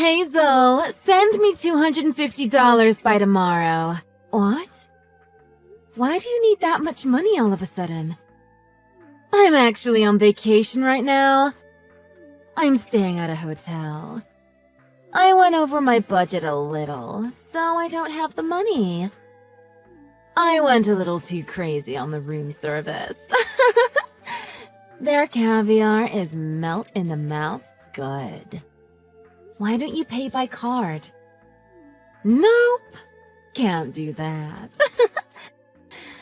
Hazel, send me $250 by tomorrow. What? Why do you need that much money all of a sudden? I'm actually on vacation right now. I'm staying at a hotel. I went over my budget a little, so I don't have the money. I went a little too crazy on the room service. Their caviar is melt in the mouth good. Why don't you pay by card? Nope, can't do that.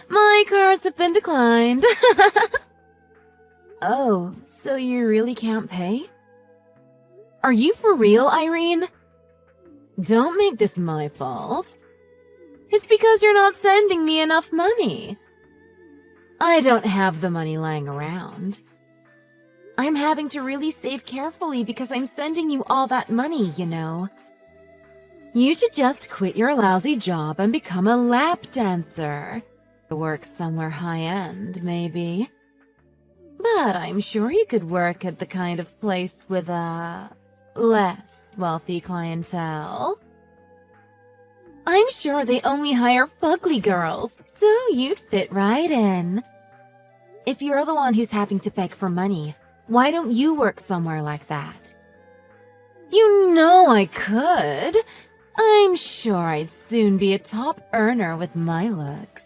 My cards have been declined. Oh, so you really can't pay? Are you for real, Irene? Don't make this my fault. It's because you're not sending me enough money. I don't have the money lying around. I'm having to really save carefully because I'm sending you all that money, you know. You should just quit your lousy job and become a lap dancer. Work somewhere high-end, maybe. But I'm sure you could work at the kind of place with a less wealthy clientele. I'm sure they only hire fugly girls, so you'd fit right in. If you're the one who's having to beg for money, why don't you work somewhere like that? You know I could. I'm sure I'd soon be a top earner with my looks.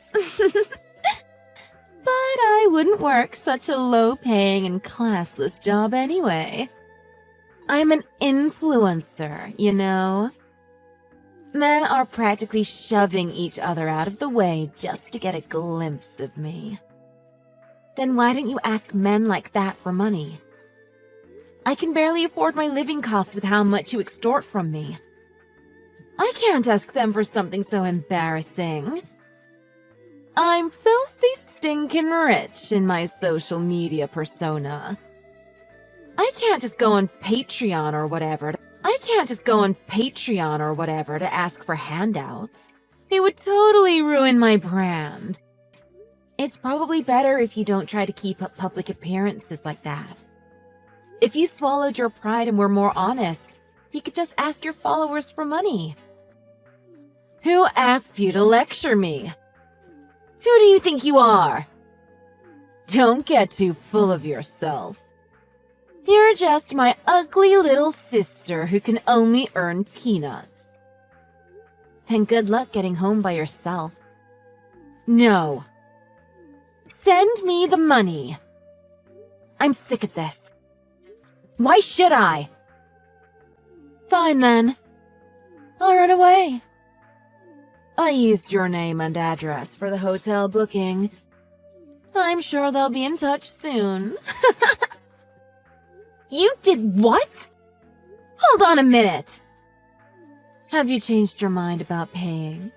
But I wouldn't work such a low-paying and classless job anyway. I'm an influencer, you know? Men are practically shoving each other out of the way just to get a glimpse of me. Then why don't you ask men like that for money? I can barely afford my living costs with how much you extort from me. I can't ask them for something so embarrassing. I'm filthy stinkin' rich in my social media persona. I can't just go on Patreon or whatever. To ask for handouts. It would totally ruin my brand. It's probably better if you don't try to keep up public appearances like that. If you swallowed your pride and were more honest, you could just ask your followers for money. Who asked you to lecture me? Who do you think you are? Don't get too full of yourself. You're just my ugly little sister who can only earn peanuts. And good luck getting home by yourself. No. Send me the money. I'm sick of this. Why should I? Fine then. I'll run away. I used your name and address for the hotel booking. I'm sure they'll be in touch soon. You did what? Hold on a minute. Have you changed your mind about paying?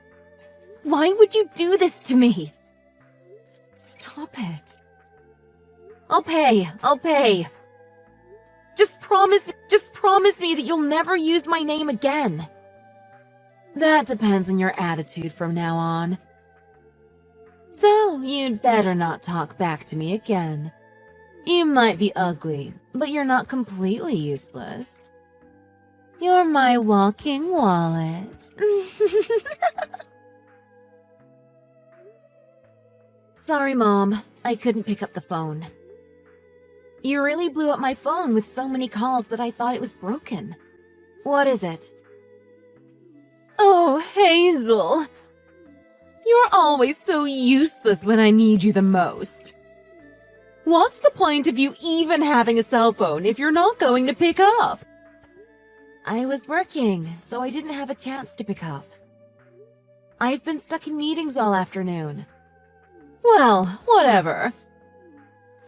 Why would you do this to me? Stop it. I'll pay. Just promise me that you'll never use my name again. That depends on your attitude from now on. So, you'd better not talk back to me again. You might be ugly, but you're not completely useless. You're my walking wallet. Sorry, Mom. I couldn't pick up the phone. You really blew up my phone with so many calls that I thought it was broken. What is it? Oh, Hazel. You're always so useless when I need you the most. What's the point of you even having a cell phone if you're not going to pick up? I was working, so I didn't have a chance to pick up. I've been stuck in meetings all afternoon. Well, whatever.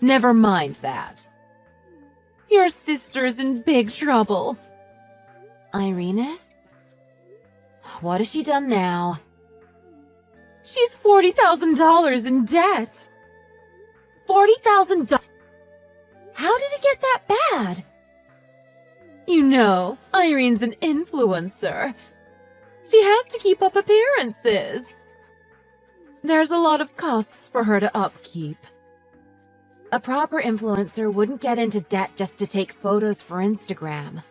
Never mind that. Your sister's in big trouble. Irena's? What has she done now? She's $40,000 in debt. $40,000? How did it get that bad? You know, Irene's an influencer. She has to keep up appearances. There's a lot of costs for her to upkeep. A proper influencer wouldn't get into debt just to take photos for Instagram.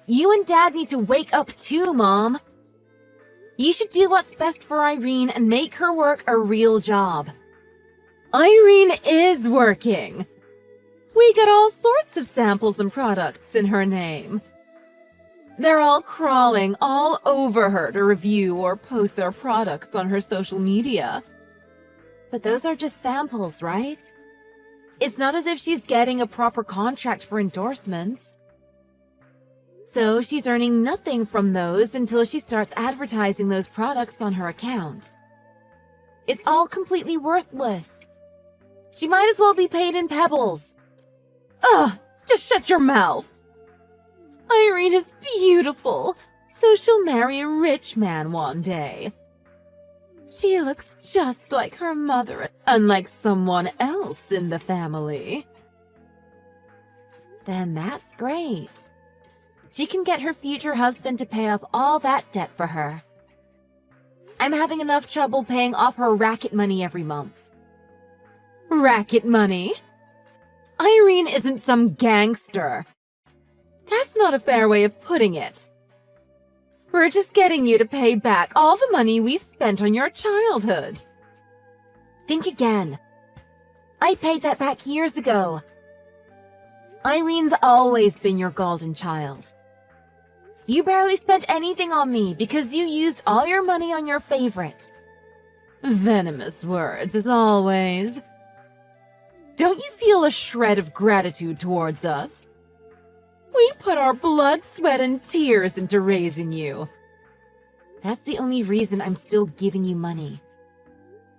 You and Dad need to wake up too, Mom. You should do what's best for Irene and make her work a real job. Irene is working. We got all sorts of samples and products in her name. They're all crawling all over her to review or post their products on her social media. But those are just samples, right? It's not as if she's getting a proper contract for endorsements. So she's earning nothing from those until she starts advertising those products on her account. It's all completely worthless. She might as well be paid in pebbles. Ugh, just shut your mouth. Irene is beautiful, so she'll marry a rich man one day. She looks just like her mother, unlike someone else in the family. Then that's great. She can get her future husband to pay off all that debt for her. I'm having enough trouble paying off her racket money every month. Racket money? Irene isn't some gangster. That's not a fair way of putting it. We're just getting you to pay back all the money we spent on your childhood. Think again. I paid that back years ago. Irene's always been your golden child. You barely spent anything on me because you used all your money on your favorite. Venomous words, as always. Don't you feel a shred of gratitude towards us? We put our blood, sweat, and tears into raising you. That's the only reason I'm still giving you money.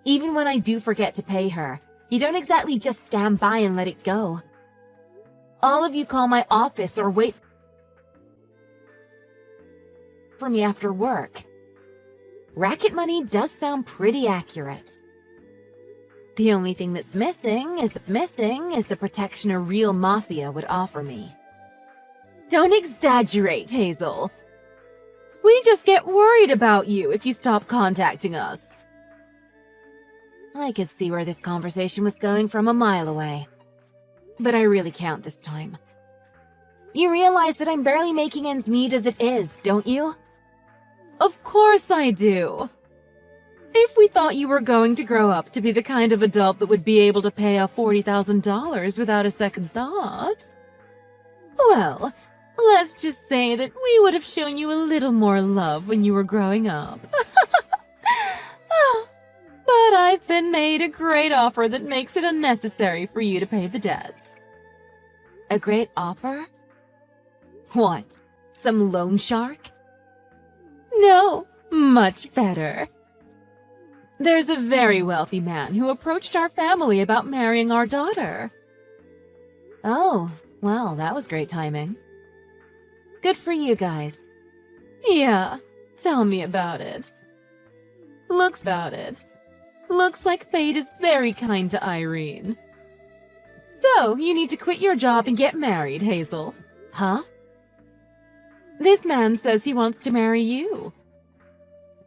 Even when I do forget to pay her, you don't exactly just stand by and let it go. All of you call my office or wait for me after work. Racket money does sound pretty accurate. The only thing that's missing is the protection a real mafia would offer me. Don't exaggerate, Hazel. We just get worried about you if you stop contacting us. I could see where this conversation was going from a mile away. But I really can't this time. You realize that I'm barely making ends meet as it is, don't you? Of course I do. If we thought you were going to grow up to be the kind of adult that would be able to pay off $40,000 without a second thought, well, let's just say that we would have shown you a little more love when you were growing up. But I've been made a great offer that makes it unnecessary for you to pay the debts. A great offer? What? Some loan shark? No, much better. There's a very wealthy man who approached our family about marrying our daughter. Oh, well, that was great timing. Good for you guys. Yeah, tell me about it. Looks like fate is very kind to Irene. So, you need to quit your job and get married, Hazel. Huh? This man says he wants to marry you.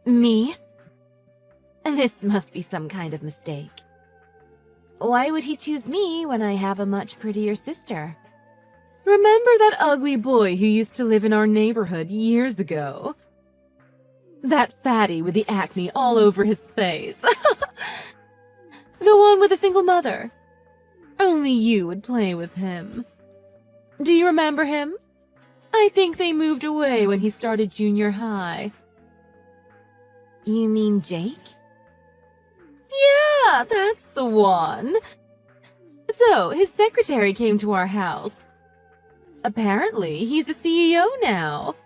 Me? This must be some kind of mistake. Why would he choose me when I have a much prettier sister? Remember that ugly boy who used to live in our neighborhood years ago? That fatty with the acne all over his face. The one with a single mother. Only you would play with him. Do you remember him? I think they moved away when he started junior high. You mean Jake? Yeah, that's the one. So, his secretary came to our house. Apparently, he's a CEO now.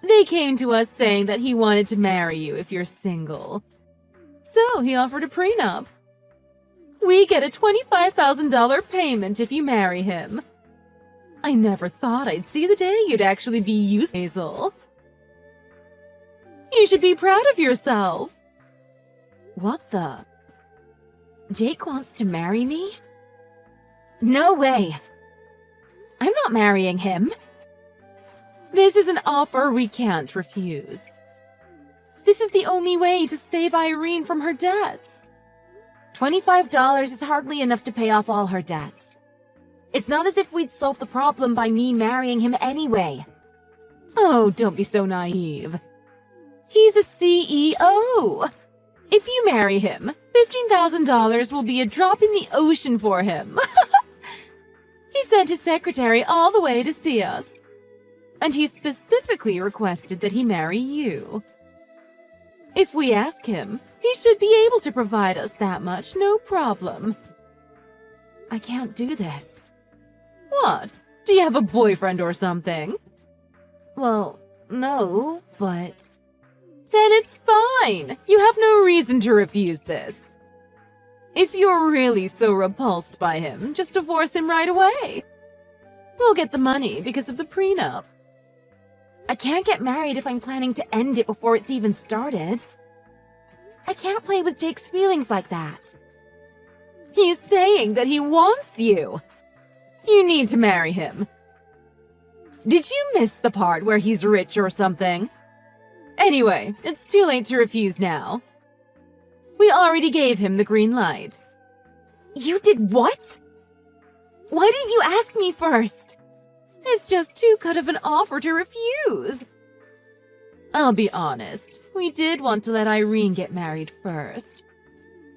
They came to us saying that he wanted to marry you if you're single. So, he offered a prenup. We get a $25,000 payment if you marry him. I never thought I'd see the day you'd actually be used, Hazel. You should be proud of yourself. What the? Jake wants to marry me? No way. I'm not marrying him. This is an offer we can't refuse. This is the only way to save Irene from her debts. $25 is hardly enough to pay off all her debts. It's not as if we'd solve the problem by me marrying him anyway. Oh, don't be so naive. He's a CEO. If you marry him, $15,000 will be a drop in the ocean for him. He sent his secretary all the way to see us. And he specifically requested that he marry you. If we ask him, he should be able to provide us that much, no problem. I can't do this. What? Do you have a boyfriend or something? Well, no, but... Then it's fine. You have no reason to refuse this. If you're really so repulsed by him, just divorce him right away. We'll get the money because of the prenup. I can't get married if I'm planning to end it before it's even started. I can't play with Jake's feelings like that. He's saying that he wants you. You need to marry him. Did you miss the part where he's rich or something? Anyway, it's too late to refuse now. We already gave him the green light. You did what? Why didn't you ask me first? It's just too good of an offer to refuse. I'll be honest, we did want to let Irene get married first.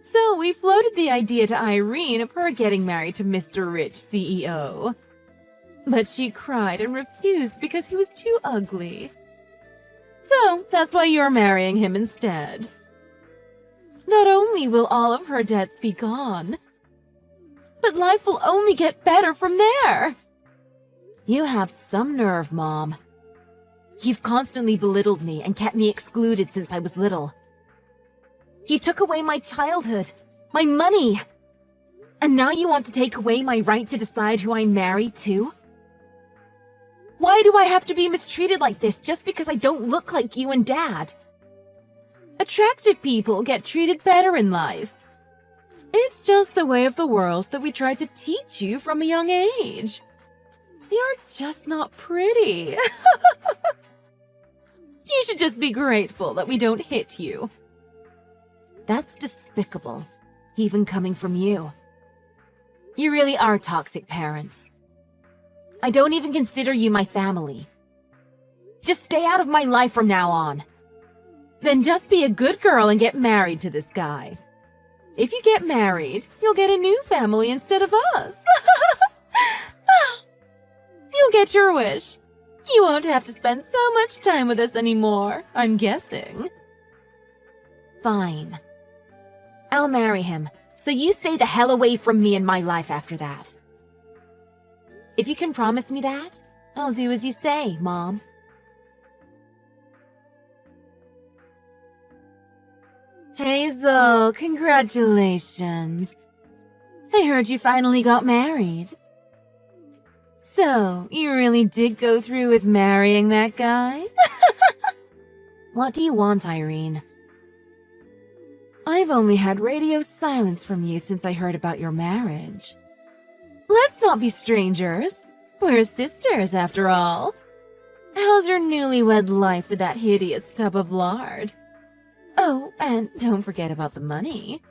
So we floated the idea to Irene of her getting married to Mr. Rich CEO. But she cried and refused because he was too ugly. So that's why you're marrying him instead. Not only will all of her debts be gone, but life will only get better from there. You have some nerve, Mom. You've constantly belittled me and kept me excluded since I was little. You took away my childhood, my money. And now you want to take away my right to decide who I marry too? Why do I have to be mistreated like this just because I don't look like you and Dad? Attractive people get treated better in life. It's just the way of the world that we tried to teach you from a young age. You're just not pretty. You should just be grateful that we don't hit you. That's despicable, even coming from you. You really are toxic parents. I don't even consider you my family. Just stay out of my life from now on. Then just be a good girl and get married to this guy. If you get married, you'll get a new family instead of us. You'll get your wish. You won't have to spend so much time with us anymore, I'm guessing. Fine. I'll marry him, so you stay the hell away from me and my life after that. If you can promise me that, I'll do as you say, Mom. Hazel, congratulations. I heard you finally got married. So, you really did go through with marrying that guy? What do you want, Irene? I've only had radio silence from you since I heard about your marriage. Let's not be strangers. We're sisters, after all. How's your newlywed life with that hideous tub of lard? Oh, and don't forget about the money.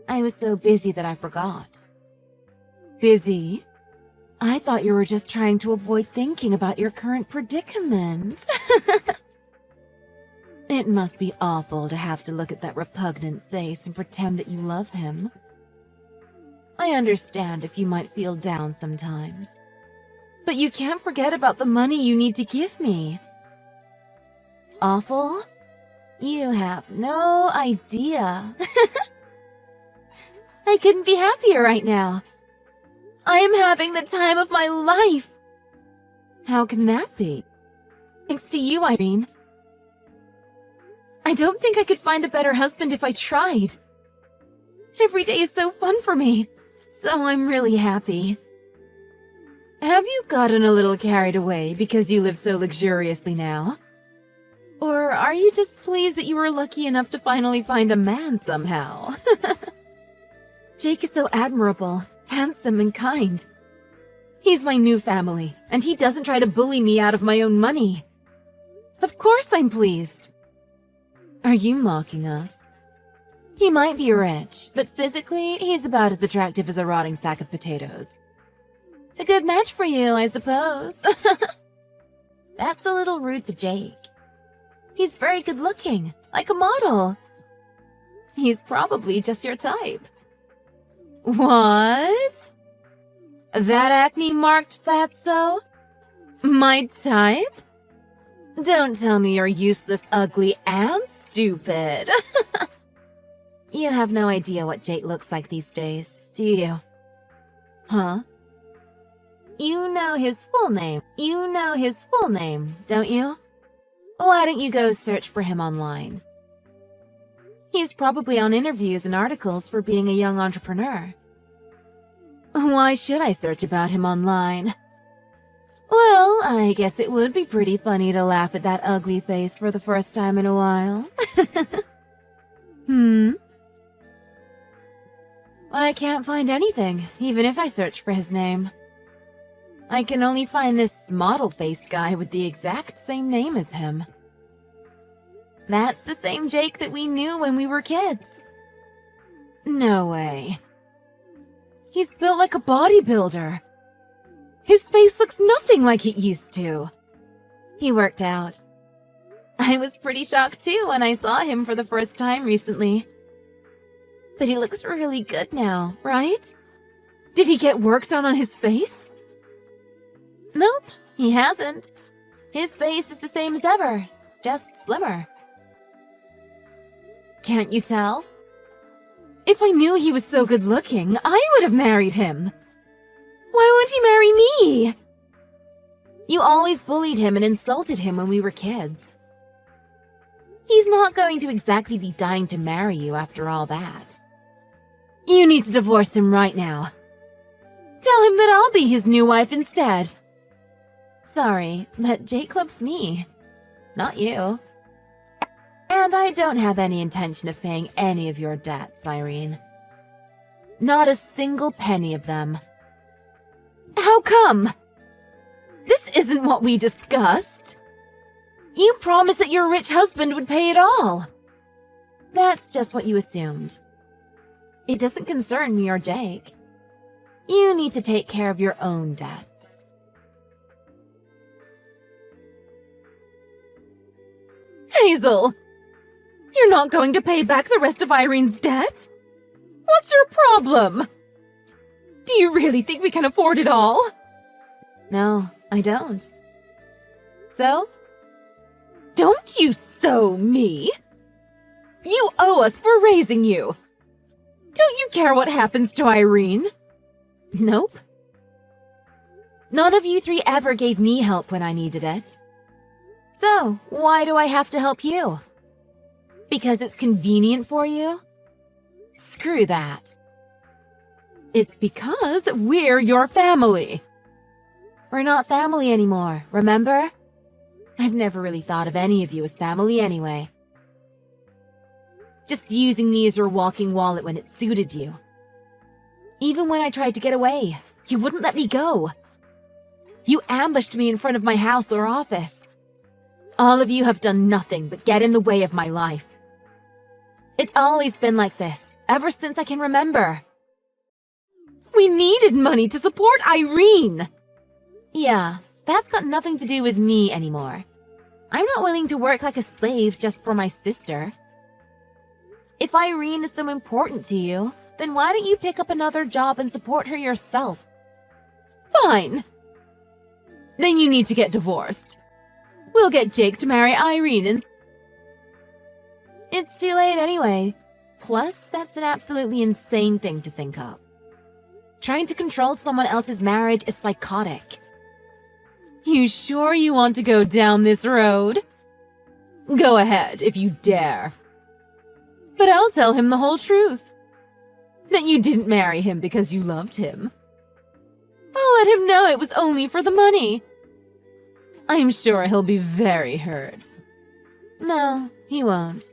I was so busy that I forgot. Busy? I thought you were just trying to avoid thinking about your current predicament. It must be awful to have to look at that repugnant face and pretend that you love him. I understand if you might feel down sometimes. But you can't forget about the money you need to give me. Awful? You have no idea. I couldn't be happier right now. I am having the time of my life. How can that be? Thanks to you, Irene. I don't think I could find a better husband if I tried. Every day is so fun for me, so I'm really happy. Have you gotten a little carried away because you live so luxuriously now? Or are you just pleased that you were lucky enough to finally find a man somehow? Jake is so admirable, handsome, and kind. He's my new family, and he doesn't try to bully me out of my own money. Of course I'm pleased. Are you mocking us? He might be rich, but physically, he's about as attractive as a rotting sack of potatoes. A good match for you, I suppose. That's a little rude to Jake. He's very good looking, like a model. He's probably just your type. What? That acne-marked fatso? My type? Don't tell me you're useless, ugly, and stupid. You have no idea what Jake looks like these days, do you? Huh? You know his full name. You know his full name, don't you? Why don't you go search for him online? He's probably on interviews and articles for being a young entrepreneur. Why should I search about him online? Well, I guess it would be pretty funny to laugh at that ugly face for the first time in a while. I can't find anything, even if I search for his name. I can only find this model-faced guy with the exact same name as him. That's the same Jake that we knew when we were kids. No way. He's built like a bodybuilder. His face looks nothing like it used to. He worked out. I was pretty shocked too when I saw him for the first time recently. But he looks really good now, right? Did he get work done on his face? Nope, he hasn't. His face is the same as ever, just slimmer. Can't you tell? If I knew he was so good looking, I would have married him. Why would he marry me? You always bullied him and insulted him when we were kids. He's not going to exactly be dying to marry you after all that. You need to divorce him right now. Tell him that I'll be his new wife instead. Sorry, but Jake loves me, not you. And I don't have any intention of paying any of your debts, Irene. Not a single penny of them. How come? This isn't what we discussed. You promised that your rich husband would pay it all. That's just what you assumed. It doesn't concern me or Jake. You need to take care of your own debts. Hazel! You're not going to pay back the rest of Irene's debt? What's your problem? Do you really think we can afford it all? No, I don't. So? Don't you so me! You owe us for raising you! Don't you care what happens to Irene? Nope. None of you three ever gave me help when I needed it. So, why do I have to help you? Because it's convenient for you? Screw that. It's because we're your family. We're not family anymore, remember? I've never really thought of any of you as family anyway. Just using me as your walking wallet when it suited you. Even when I tried to get away, you wouldn't let me go. You ambushed me in front of my house or office. All of you have done nothing but get in the way of my life. It's always been like this, ever since I can remember. We needed money to support Irene! Yeah, that's got nothing to do with me anymore. I'm not willing to work like a slave just for my sister. If Irene is so important to you, then why don't you pick up another job and support her yourself? Fine. Then you need to get divorced. We'll get Jake to marry Irene and... It's too late anyway. Plus, that's an absolutely insane thing to think of. Trying to control someone else's marriage is psychotic. You sure you want to go down this road? Go ahead, if you dare. But I'll tell him the whole truth. That you didn't marry him because you loved him. I'll let him know it was only for the money. I'm sure he'll be very hurt. No, he won't.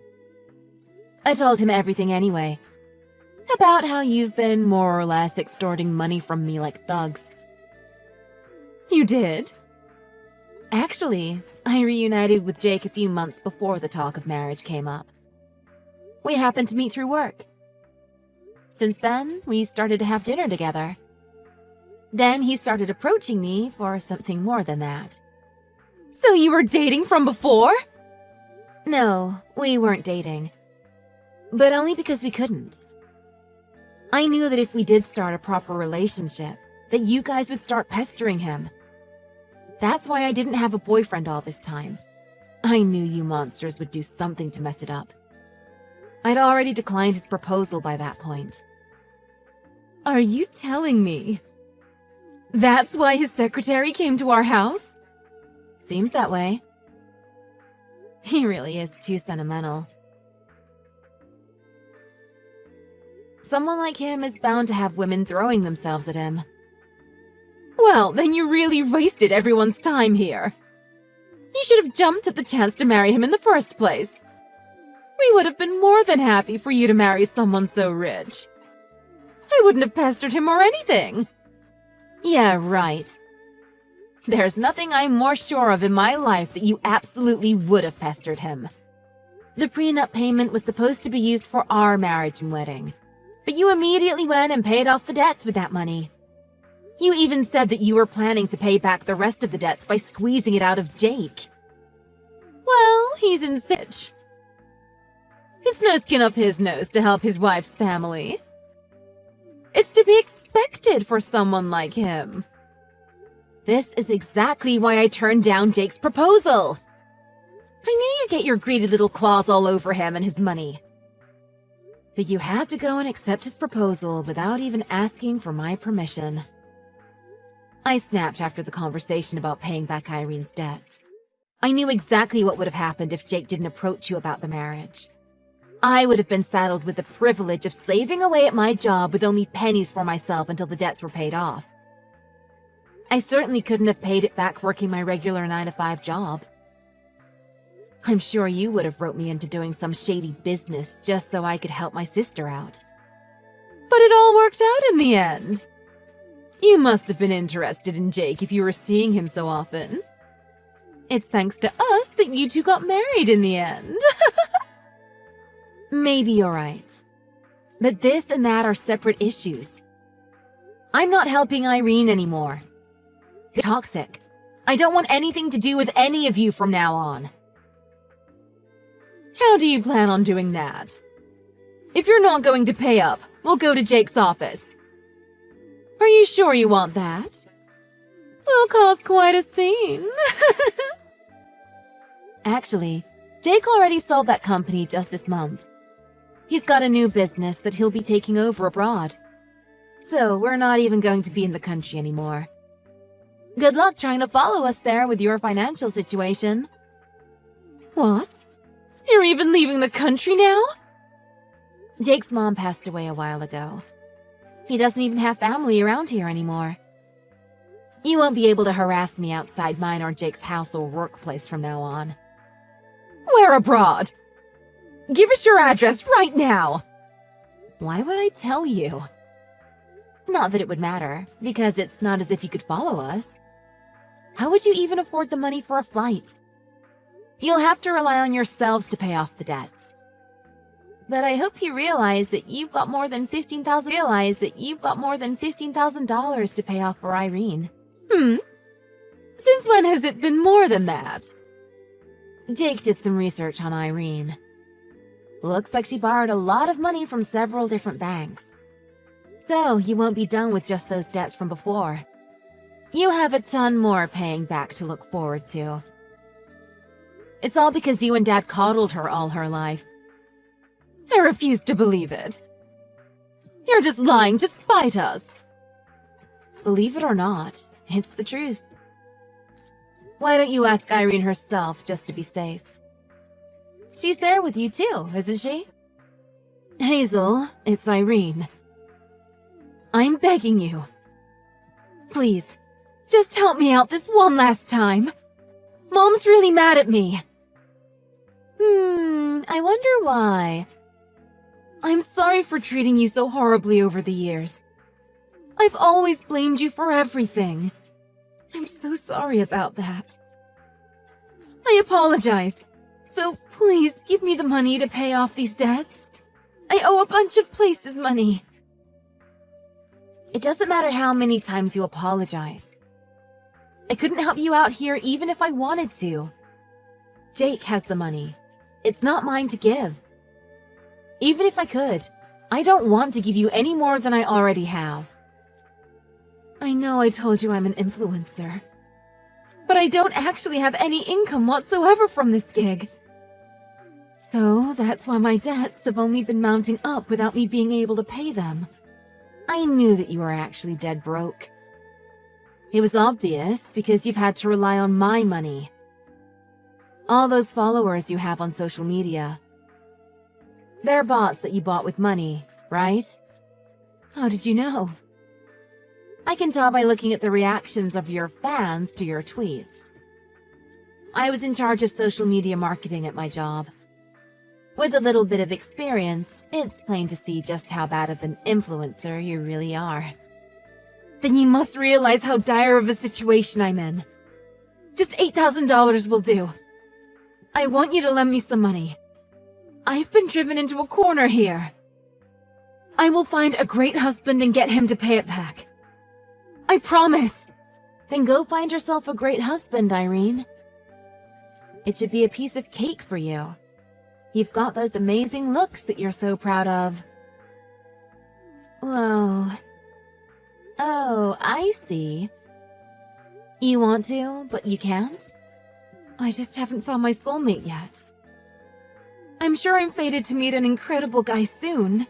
I told him everything anyway. About how you've been more or less extorting money from me like thugs. You did? Actually, I reunited with Jake a few months before the talk of marriage came up. We happened to meet through work. Since then, we started to have dinner together. Then he started approaching me for something more than that. So you were dating from before? No, we weren't dating. But only because we couldn't. I knew that if we did start a proper relationship, that you guys would start pestering him. That's why I didn't have a boyfriend all this time. I knew you monsters would do something to mess it up. I'd already declined his proposal by that point. Are you telling me that's why his secretary came to our house? Seems that way. He really is too sentimental. Someone like him is bound to have women throwing themselves at him. Well, then you really wasted everyone's time here. You should have jumped at the chance to marry him in the first place. We would have been more than happy for you to marry someone so rich. I wouldn't have pestered him or anything. Yeah, right. There's nothing I'm more sure of in my life that you absolutely would have pestered him. The prenup payment was supposed to be used for our marriage and wedding, but you immediately went and paid off the debts with that money. You even said that you were planning to pay back the rest of the debts by squeezing it out of Jake. Well, he's in sitch. It's no skin off his nose to help his wife's family. It's to be expected for someone like him. This is exactly why I turned down Jake's proposal. I knew you'd get your greedy little claws all over him and his money. But you had to go and accept his proposal without even asking for my permission. I snapped after the conversation about paying back Irene's debts. I knew exactly what would have happened if Jake didn't approach you about the marriage. I would have been saddled with the privilege of slaving away at my job with only pennies for myself until the debts were paid off. I certainly couldn't have paid it back working my regular 9-to-5 job. I'm sure you would have roped me into doing some shady business just so I could help my sister out. But it all worked out in the end. You must have been interested in Jake if you were seeing him so often. It's thanks to us that you two got married in the end. Maybe you're right. But this and that are separate issues. I'm not helping Irene anymore. They're toxic. I don't want anything to do with any of you from now on. How do you plan on doing that? If you're not going to pay up, we'll go to Jake's office. Are you sure you want that? We'll cause quite a scene. Actually, Jake already sold that company just this month. He's got a new business that he'll be taking over abroad. So we're not even going to be in the country anymore. Good luck trying to follow us there with your financial situation. What? You're even leaving the country now? Jake's mom passed away a while ago. He doesn't even have family around here anymore. You won't be able to harass me outside mine or Jake's house or workplace from now on. Where abroad? Give us your address right now! Why would I tell you? Not that it would matter, because it's not as if you could follow us. How would you even afford the money for a flight? You'll have to rely on yourselves to pay off the debts. But I hope you realize that you've got more than $15,000 to pay off for Irene. Since when has it been more than that? Jake did some research on Irene. Looks like she borrowed a lot of money from several different banks. So you won't be done with just those debts from before. You have a ton more paying back to look forward to. It's all because you and Dad coddled her all her life. I refuse to believe it. You're just lying to spite us. Believe it or not, it's the truth. Why don't you ask Irene herself just to be safe? She's there with you too, isn't she? Hazel, it's Irene. I'm begging you. Please, just help me out this one last time. Mom's really mad at me. I wonder why. I'm sorry for treating you so horribly over the years. I've always blamed you for everything. I'm so sorry about that. I apologize. So please give me the money to pay off these debts. I owe a bunch of places money. It doesn't matter how many times you apologize. I couldn't help you out here even if I wanted to. Jake has the money. It's not mine to give. Even if I could, I don't want to give you any more than I already have. I know I told you I'm an influencer, but I don't actually have any income whatsoever from this gig. So that's why my debts have only been mounting up without me being able to pay them. I knew that you were actually dead broke. It was obvious because you've had to rely on my money. All those followers you have on social media. They're bots that you bought with money, right? How did you know? I can tell by looking at the reactions of your fans to your tweets. I was in charge of social media marketing at my job. With a little bit of experience, it's plain to see just how bad of an influencer you really are. Then you must realize how dire of a situation I'm in. Just $8,000 will do. I want you to lend me some money. I've been driven into a corner here. I will find a great husband and get him to pay it back. I promise. Then go find yourself a great husband, Irene. It should be a piece of cake for you. You've got those amazing looks that you're so proud of. Whoa. Oh, I see. You want to, but you can't? I just haven't found my soulmate yet. I'm sure I'm fated to meet an incredible guy soon.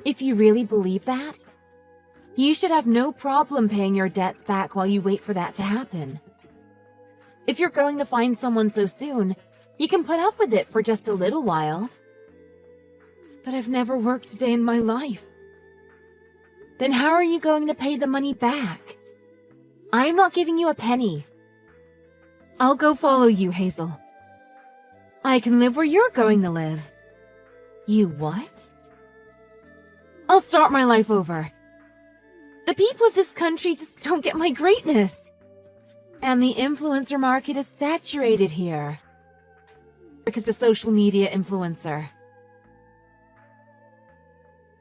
If you really believe that, you should have no problem paying your debts back while you wait for that to happen. If you're going to find someone so soon, you can put up with it for just a little while. But I've never worked a day in my life. Then how are you going to pay the money back? I'm not giving you a penny. I'll go follow you, Hazel. I can live where you're going to live. You what? I'll start my life over. The people of this country just don't get my greatness. And the influencer market is saturated here. Because a social media influencer.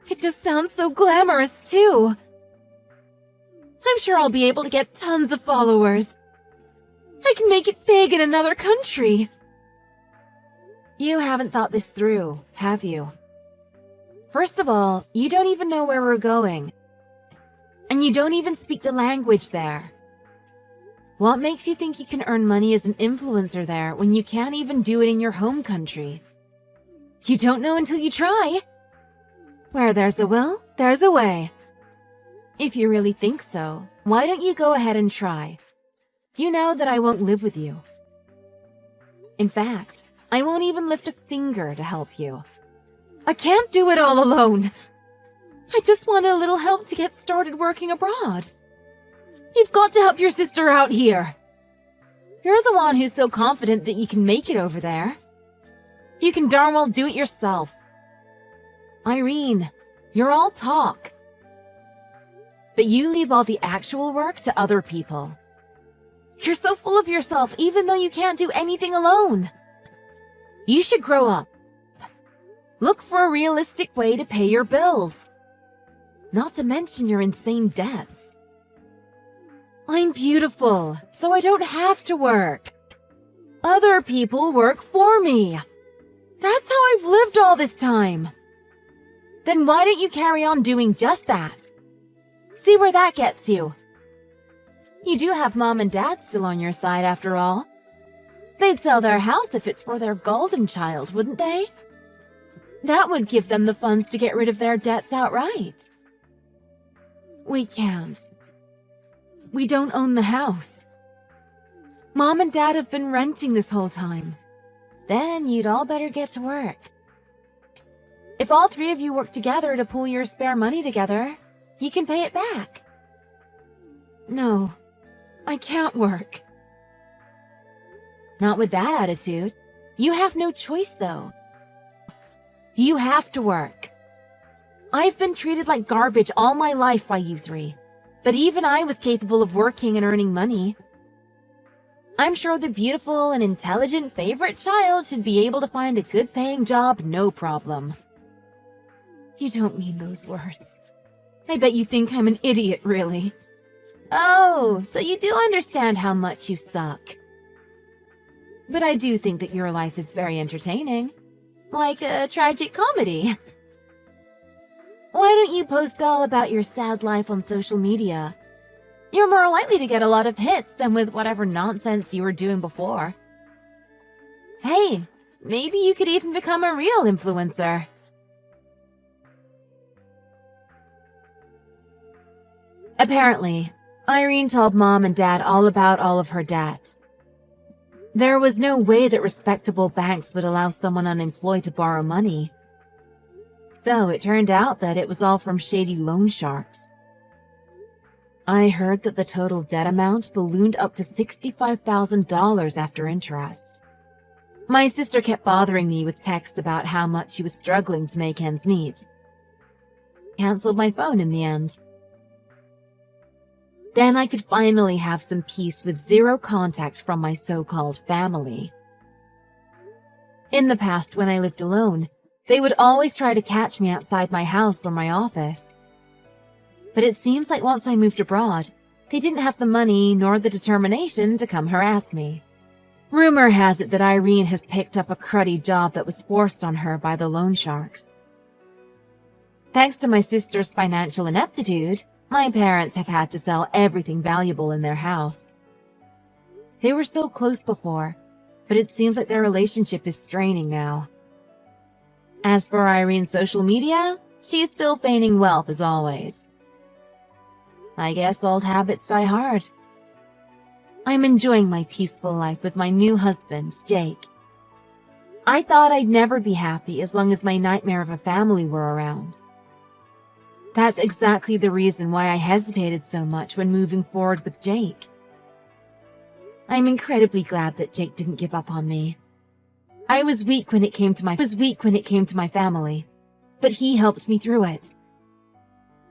It just sounds so glamorous, too. I'm sure I'll be able to get tons of followers. I can make it big in another country. You haven't thought this through, have you? First of all, you don't even know where we're going. And you don't even speak the language there. What makes you think you can earn money as an influencer there when you can't even do it in your home country? You don't know until you try. Where there's a will, there's a way. If you really think so, why don't you go ahead and try? You know that I won't live with you. In fact, I won't even lift a finger to help you. I can't do it all alone. I just want a little help to get started working abroad. You've got to help your sister out here. You're the one who's so confident that you can make it over there. You can darn well do it yourself. Irene, you're all talk. But you leave all the actual work to other people. You're so full of yourself even though you can't do anything alone. You should grow up. Look for a realistic way to pay your bills. Not to mention your insane debts. I'm beautiful, so I don't have to work. Other people work for me. That's how I've lived all this time. Then why don't you carry on doing just that? See where that gets you. You do have mom and dad still on your side after all. They'd sell their house if it's for their golden child, wouldn't they? That would give them the funds to get rid of their debts outright. We can't. We don't own the house. Mom and Dad have been renting this whole time. Then you'd all better get to work. If all three of you work together to pool your spare money together, you can pay it back. No, I can't work. Not with that attitude. You have no choice, though. You have to work. I've been treated like garbage all my life by you three, but even I was capable of working and earning money. I'm sure the beautiful and intelligent favorite child should be able to find a good-paying job, no problem. You don't mean those words. I bet you think I'm an idiot, really. Oh, so you do understand how much you suck. But I do think that your life is very entertaining. Like a tragic comedy. Why don't you post all about your sad life on social media? You're more likely to get a lot of hits than with whatever nonsense you were doing before. Hey, maybe you could even become a real influencer. Apparently, Irene told Mom and Dad all about all of her debt. There was no way that respectable banks would allow someone unemployed to borrow money. So it turned out that it was all from shady loan sharks. I heard that the total debt amount ballooned up to $65,000 after interest. My sister kept bothering me with texts about how much she was struggling to make ends meet. Cancelled my phone in the end. Then I could finally have some peace with zero contact from my so-called family. In the past, when I lived alone, they would always try to catch me outside my house or my office. But it seems like once I moved abroad, they didn't have the money nor the determination to come harass me. Rumor has it that Irene has picked up a cruddy job that was forced on her by the loan sharks. Thanks to my sister's financial ineptitude, my parents have had to sell everything valuable in their house. They were so close before, but it seems like their relationship is straining now. As for Irene's social media, she's still feigning wealth as always. I guess old habits die hard. I'm enjoying my peaceful life with my new husband, Jake. I thought I'd never be happy as long as my nightmare of a family were around. That's exactly the reason why I hesitated so much when moving forward with Jake. I'm incredibly glad that Jake didn't give up on me. I was weak when it came to my family, but he helped me through it.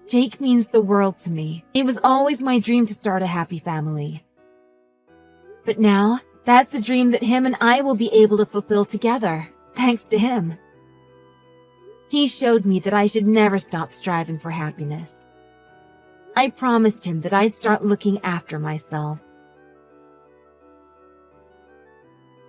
Jake means the world to me. It was always my dream to start a happy family. But now, that's a dream that him and I will be able to fulfill together, thanks to him. He showed me that I should never stop striving for happiness. I promised him that I'd start looking after myself.